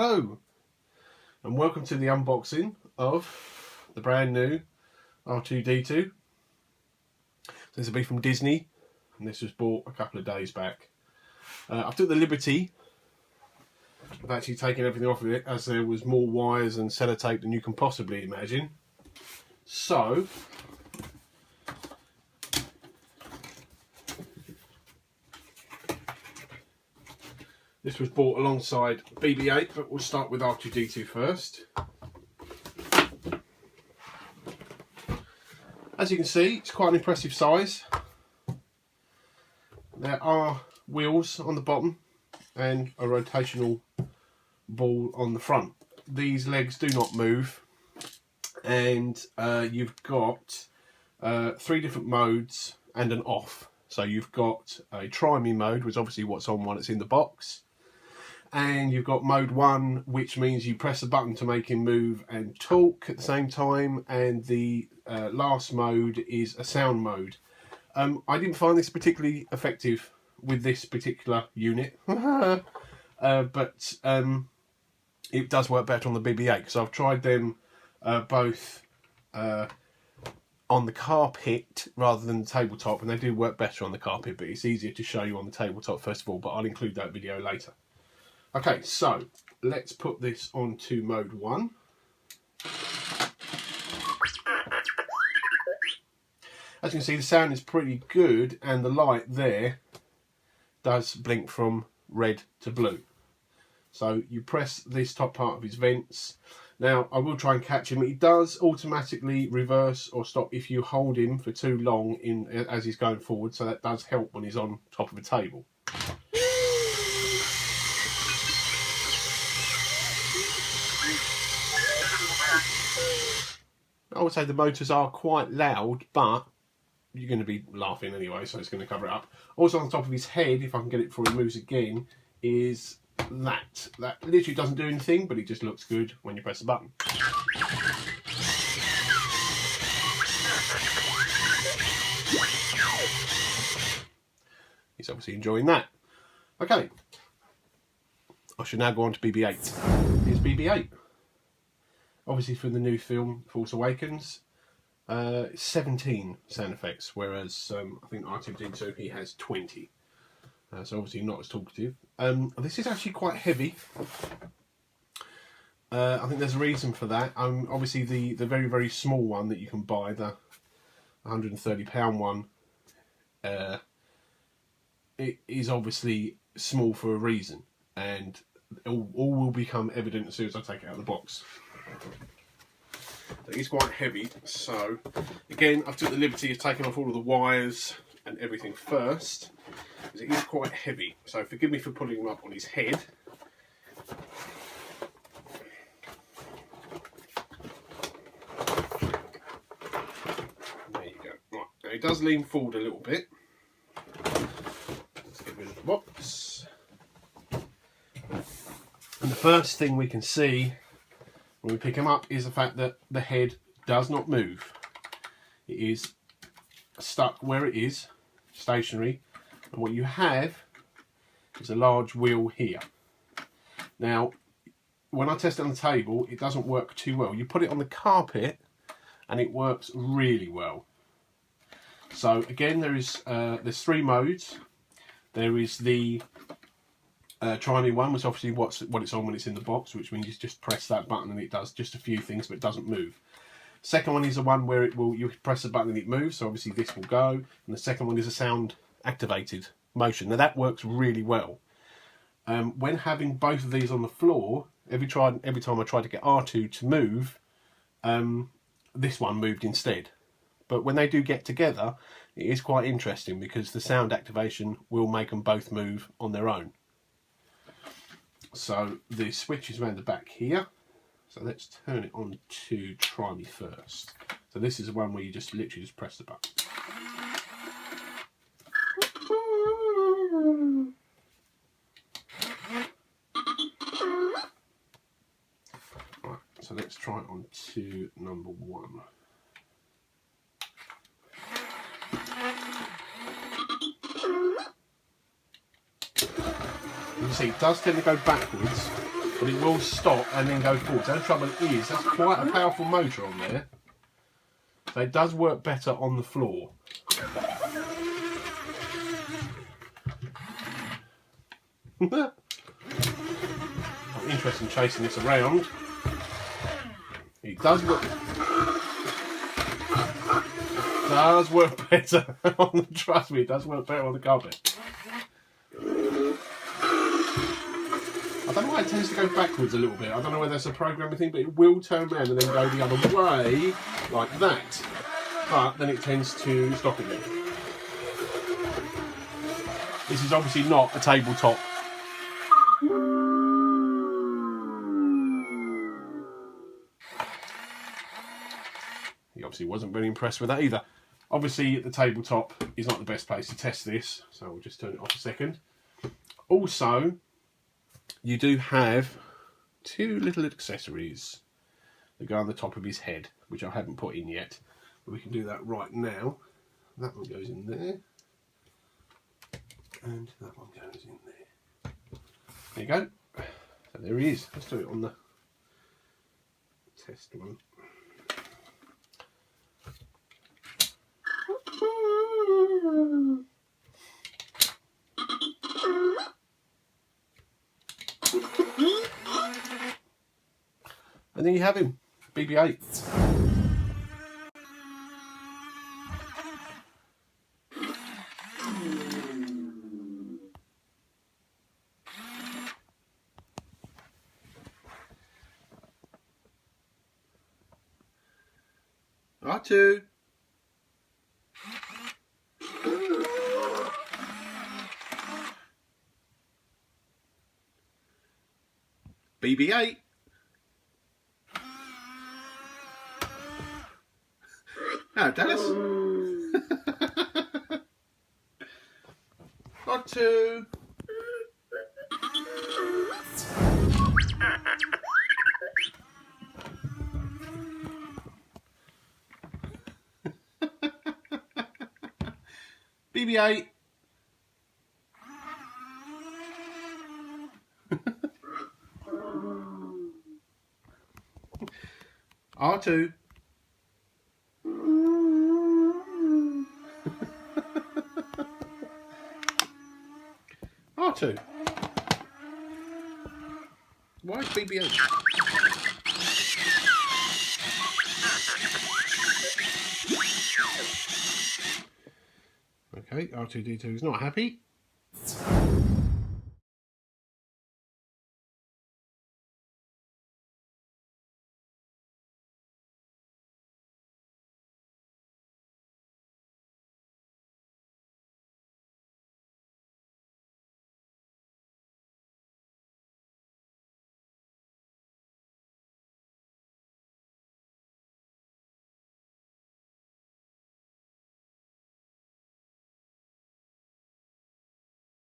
Hello and welcome to the unboxing of the brand new R2D2. This will be from Disney and this was bought a couple of days back. I took the liberty of actually taking everything off of it, as there was more wires and sellotape than you can possibly imagine. So this was bought alongside BB8, but we'll start with R2D2 first. As you can see, it's quite an impressive size. There are wheels on the bottom and a rotational ball on the front. These legs do not move, and you've got 3 different modes and an off. So you've got a try me mode, which is obviously what's on one that's in the box. And you've got mode 1, which means you press a button to make him move and talk at the same time. And the last mode is a sound mode. I didn't find this particularly effective with this particular unit, but it does work better on the BB8, because I've tried them both on the carpet rather than the tabletop, and they do work better on the carpet, but it's easier to show you on the tabletop first of all, but I'll include that video later. Okay, so let's put this onto mode 1. As you can see, the sound is pretty good, and the light there does blink from red to blue. So you press this top part of his vents. Now, I will try and catch him. He does automatically reverse or stop if you hold him for too long as he's going forward, so that does help when he's on top of a table. I would say the motors are quite loud, but you're going to be laughing anyway, so it's going to cover it up. Also on the top of his head, if I can get it before he moves again, is that. That literally doesn't do anything, but it just looks good when you press the button. He's obviously enjoying that. Okay, I should now go on to BB8. Here's BB8. Obviously for the new film Force Awakens, 17 sound effects, whereas I think R2D2 he has 20. So obviously not as talkative. This is actually quite heavy. I think there's a reason for that. Obviously the very, very small one that you can buy, the £130 one, it is obviously small for a reason, and all will become evident as soon as I take it out of the box. It is quite heavy, so again I've took the liberty of taking off all of the wires and everything first, because it is quite heavy, so forgive me for pulling him up on his head. There you go. Right, now he does lean forward a little bit. Let's get rid of the box. And the first thing we can see when we pick him up is the fact that the head does not move. It is stuck where it is, stationary, and what you have is a large wheel here. Now, when I test it on the table, it doesn't work too well. You put it on the carpet and it works really well. So again, there's 3 modes. There is the try me one, which obviously what it's on when it's in the box, which means you just press that button and it does just a few things, but it doesn't move. Second one is the one where you press the button and it moves, so obviously this will go. And the second one is a sound activated motion. Now that works really well. When having both of these on the floor, every time I tried to get R2 to move, this one moved instead. But when they do get together, it is quite interesting, because the sound activation will make them both move on their own. So the switch is around the back here. So let's turn it on to try me first. So this is the one where you just literally just press the button. Right, so let's try it on to number 1. You can see it does tend to go backwards, but it will stop and then go forward. So the trouble is, that's quite a powerful motor on there. So it does work better on the floor. I'm interested in chasing this around. It does work. Does work better on the, trust me, it does work better on the carpet. I don't know why it tends to go backwards a little bit. I don't know whether that's a programming thing, but it will turn around and then go the other way, like that. But then it tends to stop again. This is obviously not a tabletop. He obviously wasn't very impressed with that either. Obviously, the tabletop is not the best place to test this, so we'll just turn it off a second. Also, you do have two little accessories that go on the top of his head, which I haven't put in yet, but we can do that right now. That one goes in there, and that one goes in there. There you go. So there he is. Let's do it on the test one. And then you have him, BB8. R2. BB8. Oh, Dallas. R2. BB8. R2. R2. Why is BB8? Okay, R2D2 is not happy.